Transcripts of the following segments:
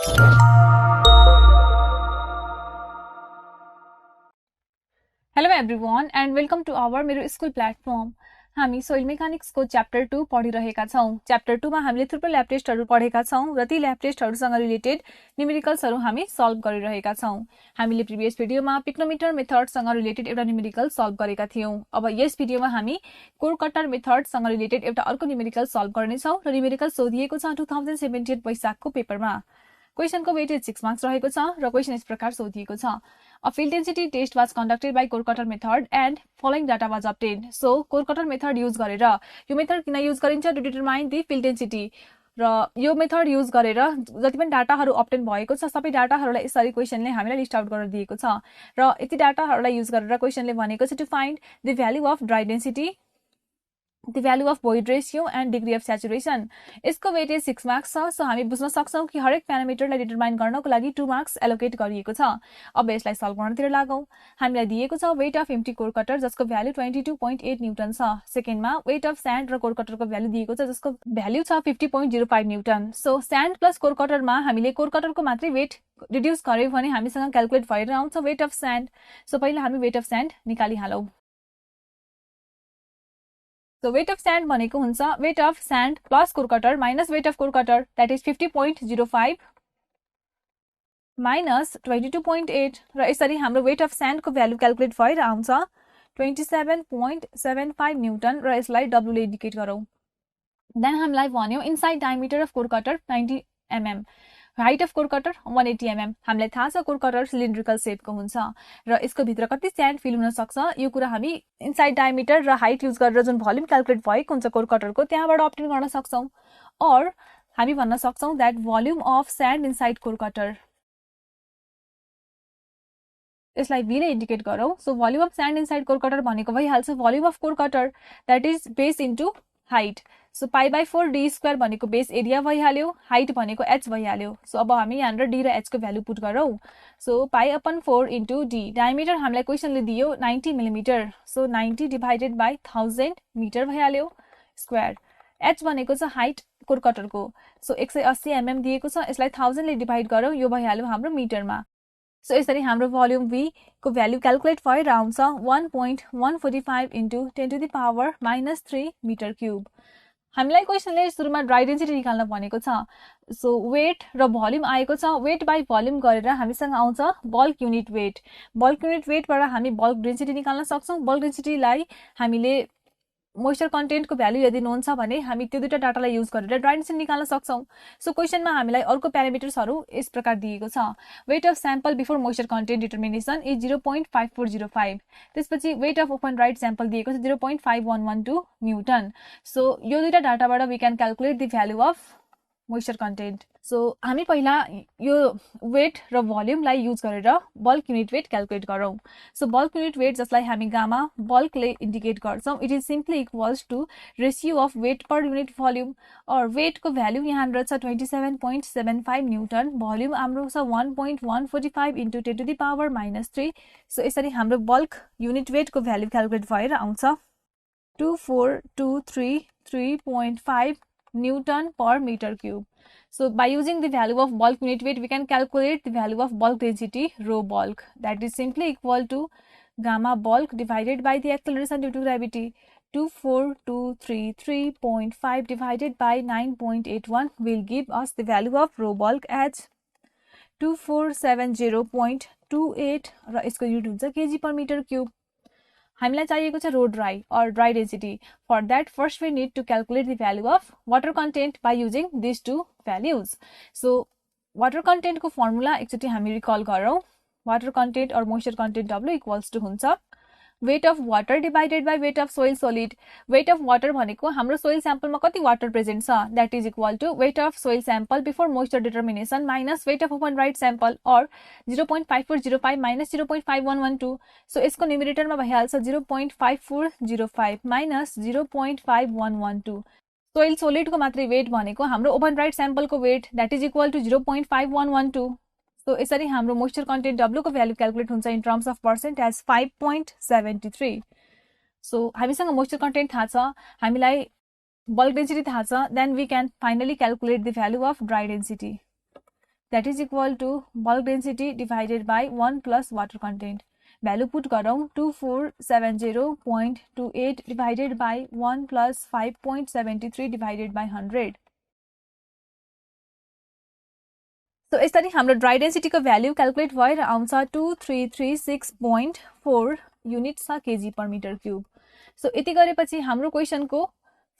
Hello everyone and welcome to our मेरो school platform. हामी soil mechanics को chapter 2 पढिरहेका छौं। च्याप्टर 2 मा हामीले थुप्रै ल्याब टेस्टहरु पढेका छौं र ती ल्याब टेस्टहरुसँग रिलेटेड न्यूमेरिकल्सहरु हामी सल्भ गरिरहेका छौं। हामीले प्रिभियस भिडियोमा पिक्नोमिटर मेथडसँग रिलेटेड एउटा न्यूमेरिकल सल्भ गरेका थियौं। अब यस भिडियोमा हामी कोर कटर मेथडसँग रिलेटेड एउटा अर्को न्यूमेरिकल सल्भ गर्ने छौं र न्यूमेरिकल सोधिएको छ 2017 वैशाखको पेपरमा। क्वेशन को वेटेज 6 मार्क्स रहेको छ र क्वेशन इस प्रकार सोधिएको छ। A field density test was conducted by core cutter method and following data was obtained. So core cutter method use गरेर यो मेथड किन युज गरिन्छ to determine the field density र यो मेथड युज गरेर जति पनि डाटाहरु obtain भएको छ सबै डाटाहरुलाई यसरी क्वेशनले हामीलाई लिस्ट आउट गरेर दिएको छ र यति डाटाहरुलाई युज गरेर क्वेशनले भनेको छ to find the value of dry density, the value of void ratio and degree of saturation. यसको वेटेज 6 मार्क्स छ। सो हामी बुझ्न सक्छौं कि हरेक प्यारामिटरलाई डिटरमाइन गर्नको लागि 2 मार्क्स एलोकेट गरिएको छ। अब यसलाई सल्भ गर्नतिर लागौं। हामीलाई दिएको छ weight of empty core cutter जसको भ्यालु 22.8 न्यूटन छ। सेकेन्डमा वेट अफ स्यान्ड र कोर कटरको भ्यालु दिएको छ जसको भ्यालु छ 50.05 newton. So sand plus core कटरमा हामीले कोर कटरको मात्रै वेट रिड्युस गर्यौं भने हामीसँग क्याल्कुलेट भएर आउँछ वेट अफ स्यान्ड। सो पहिला हामी वेट अफ स्यान्ड निकालिहालौं। So weight of sand भनेको हुन्छ weight of sand plus core cutter minus weight of core cutter that is 50.05 minus 22.8 र यसरी हाम्रो weight of sand को भ्यालु क्याल्कुलेट भएर आउँछ 27.75 न्यूटन र यसलाई W ले इन्डिकेट गरौँ। देन हामीलाई भन्यो inside diameter of core cutter 90 mm, height of core cutter 180 mm। हामीलाई थाहा छ कोर कटर सिलिन्ड्रिकल शेपको हुन्छ र यसको भित्र कति स्यान्ड फिल हुन सक्छ यो कुरा हामी इनसाइड डायमिटर र हाइट युज गरेर जुन भोल्युम क्याल्कुलेट भएको हुन्छ कोर कटरको त्यहाँबाट अब्टेन गर्न सक्छौं। और हामी भन्न सक्छौं that volume of sand inside core cutter, यसलाई V ले इन्डिकेट गरौँ। So volume of sand inside core cutter भनेको भइहाल्छ volume of core cutter that is base into height. So π/4 d square भनेको बेस एरिया भइहाल्यो, हाइट भनेको h भइहाल्यो। So अब हामी यहाँनिर d र h को भ्यालु पुट गरौँ। सो π/4 इन्टु d, डायमिटर हामीलाई क्वेशनले दियो 90 millimetre. So 90 divided by 1000 metre भइहाल्यो स्क्वायर। h भनेको छ हाइट कोर कटरको। सो 180 mm दिएको छ, यसलाई 1000 ले डिवाइड गरौँ, यो भइहाल्यो हाम्रो मिटरमा। सो यसरी हाम्रो भोल्युम V को भ्यालु क्याल्कुलेट भएर आउँछ 1.145 into 10 to the power -3 metre cube. हामीलाई क्वेशनले सुरुमा ड्राई डेन्सिटी निकाल्न भनेको छ। सो वेट र भोल्युम आएको छ, वेट बाइ भोल्युम गरेर हामीसँग आउँछ bulk unit weight. Bulk unit वेटबाट हामी बल्क डेन्सिटी निकाल्न सक्छौं। बल्क डेन्सिटीलाई हामीले मोइस्चर कन्टेन्ट को भ्यालु यदि नोन छ भने हामी त्यो दुईटा डाटालाई युज गरेर ड्राई डेन्सिटी निकाल्न सक्छौं। सो क्वेशनमा हामीलाई अर्को प्यारामिटर्सहरु यस प्रकार दिएको छ। Weight of sample before moisture content determination is 0.5405। त्यसपछि weight of oven dried sample दिएको छ 0.5112 न्यूटन। सो यो दुईटा डाटाबाट we can calculate the value of moisture content. So हामी पहिला यो वेट र भोल्युमलाई युज गरेर बल्क युनिट वेट क्याल्कुलेट गरौँ। सो बल्क युनिट वेट जसलाई हामी गामा बल्क ले इन्डिकेट गर्छौं it is simply equals to ratio of weight per unit volume. और वेट को भ्यालु यहाँनिर छ 27.75 न्यूटन, भोल्युम हाम्रो छ 1.145 into 10 to the power -3। So यसरी हाम्रो बल्क युनिट वेट को भ्यालु क्याल्कुलेट भएर आउँछ 24233.5 Newton per meter cube. So by using the value of bulk unit weight, we can calculate the value of bulk density rho bulk. That is simply equal to gamma bulk divided by the acceleration due to gravity. 24233.5 divided by 9.81 will give us the value of rho bulk as 2470.28 र यसको unit हुन्छ kg per meter cube। हामीलाई चाहिएको छ rho dry और dry density. For that first we need to calculate the value of water content by using this two values. So water content को formula एकचोटी हामी रिकल गरौँ। Water content और moisture content W equals to हुन्छ weight of water divided by weight of soil solid. Weight of water भनेको हाम्रो soil स्याम्पलमा कति वाटर प्रेजेन्ट छ that is equal to weight of soil sample before moisture determination minus weight of oven dried sample और 0.5405 minus 0.5112। So यसको न्युमेरेटरमा भइहाल्छ 0.5405 minus 0.5112। Soil solid को मात्रै वेट भनेको हाम्रो ओपन राइट स्याम्पल को weight that is equal to 0.5112। So यसरी हाम्रो मोइस्चर कन्टेन्ट W को भ्यालु क्याल्कुलेट हुन्छ in terms of percent as 5.73। So हामीसँग मोइस्चर कन्टेन्ट थाहा छ, हामीलाई बल्क डेन्सिटी थाहा छ, then we can finally calculate the value of dry density. that is equal to bulk density divided by 1 plus water content. Value put गरौँ 2470.28 divided by 1 plus 5.73 divided by 100. So यसरी हाम्रो dry डेन्सिटीको value calculate भएर आउँछ 2336.4 units kg per meter cube. So यति गरेपछि हाम्रो क्वेशनको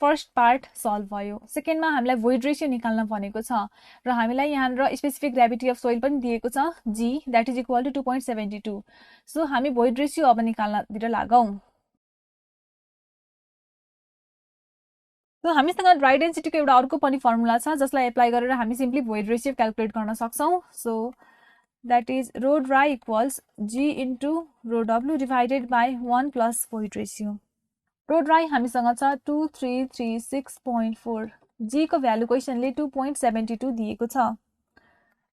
first part solve भयो. सेकेन्डमा हामीलाई void ratio निकाल्न भनेको छ र हामीलाई यहाँ स्पेसिफिक ग्रेभिटी अफ सोइल पनि दिएको छ g that is equal to 2.72. So हामी void ratio अब निकाल्नतिर लागौं. सो हामीसँग ड्राई डेन्सिटीको एउटा अर्को पनि फर्मुला छ जसलाई एप्लाई गरेर हामी सिम्पली void ratio क्याल्कुलेट गर्न सक्छौं. So that is rho dry equals g into rho w divided by 1 plus void ratio. Rho dry हामीसँग छ 2336.4. g को भ्यालु क्वेशनले 2.72 दिएको छ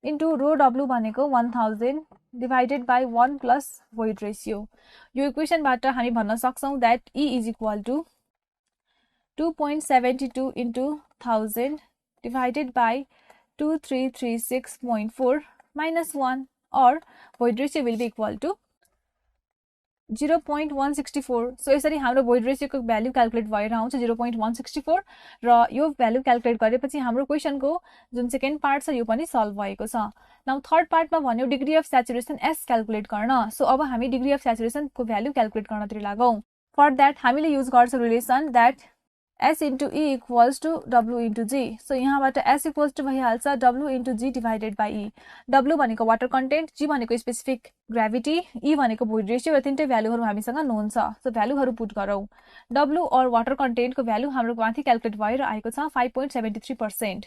इन्टु rho w भनेको 1000 divided by 1 plus void ratio. यो इक्वेशनबाट हामी भन्न सक्छौं that E is equal to 2.72 into 1000 divided by 2336.4 minus 1 or void ratio will be equal to 0.164. So यसरी हाम्रो void ratio को भ्यालु क्याल्कुलेट भएर आउँछ 0.164 र यो भ्यालु क्याल्कुलेट गरेपछि हाम्रो क्वेशनको जुन सेकेन्ड पार्ट छ यो पनि सल्भ भएको छ. नाउ थर्ड पार्टमा भन्यो degree of saturation S calculate गर्न. सो अब हामी डिग्री अफ स्याचुरेसन को भ्यालु क्याल्कुलेट गर्नतिर लागौं. फर दैट हामीले युज गर्छौं relation that S into E equals to W into G. So यहाँबाट S equals to भइहाल्छ W into G divided by E. W भनेको वाटर कन्टेन्ट, G भनेको specific gravity, E भनेको void ratio र तीनटै भ्यालुहरु हामीसँग नोन छ. सो भ्यालुहरु पुट गरौँ. W और वाटर कन्टेन्ट को भ्यालु हाम्रो माथि क्याल्कुलेट भएर आएको छ 5.73%.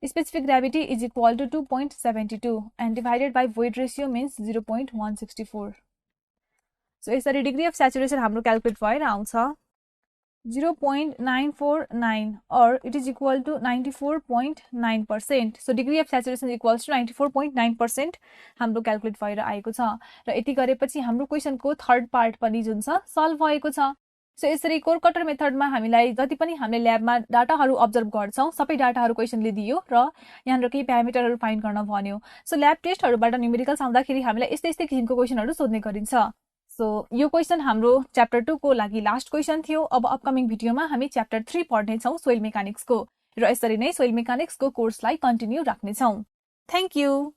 Specific gravity is equal to 2.72 and divided by void ratio means 0.164. So यसरी डिग्री अफ स्याचुरेसन हाम्रो क्याल्कुलेट भएर आउँछ 0.949 or it is equal to 94.9%. So degree of saturation equals to 94.9% हाम्रो क्याल्कुलेट भएर आएको छ र यति गरेपछि हाम्रो क्वेशनको थर्ड पार्ट पनि जुन छ सल्भ भएको छ. सो यसरी कोर कटर मेथडमा हामीलाई जति पनि हामीले ल्याबमा डाटाहरु अब्जर्भ गर्छौं सबै डाटाहरु क्वेशनले दियो र यहाँ केही प्यारामिटरहरु फाइन्ड गर्न भन्यो. सो ल्याब टेस्टहरुबाट न्युमेरिकल्स आउँदाखेरि हामीलाई यस्तै किसिमको क्वेशनहरु सोध्ने गरिन्छ. सो यो क्वेशन हाम्रो च्याप्टर 2 को लागि लास्ट क्वेशन थियो. अब अपकमिङ भिडियोमा हामी च्याप्टर 3 पढ्ने छौं सोइल मेकानिक्स को र यसरी नै सोइल मेकानिक्स को कोर्सलाई कन्टिन्यू राख्ने छौं. Thank you.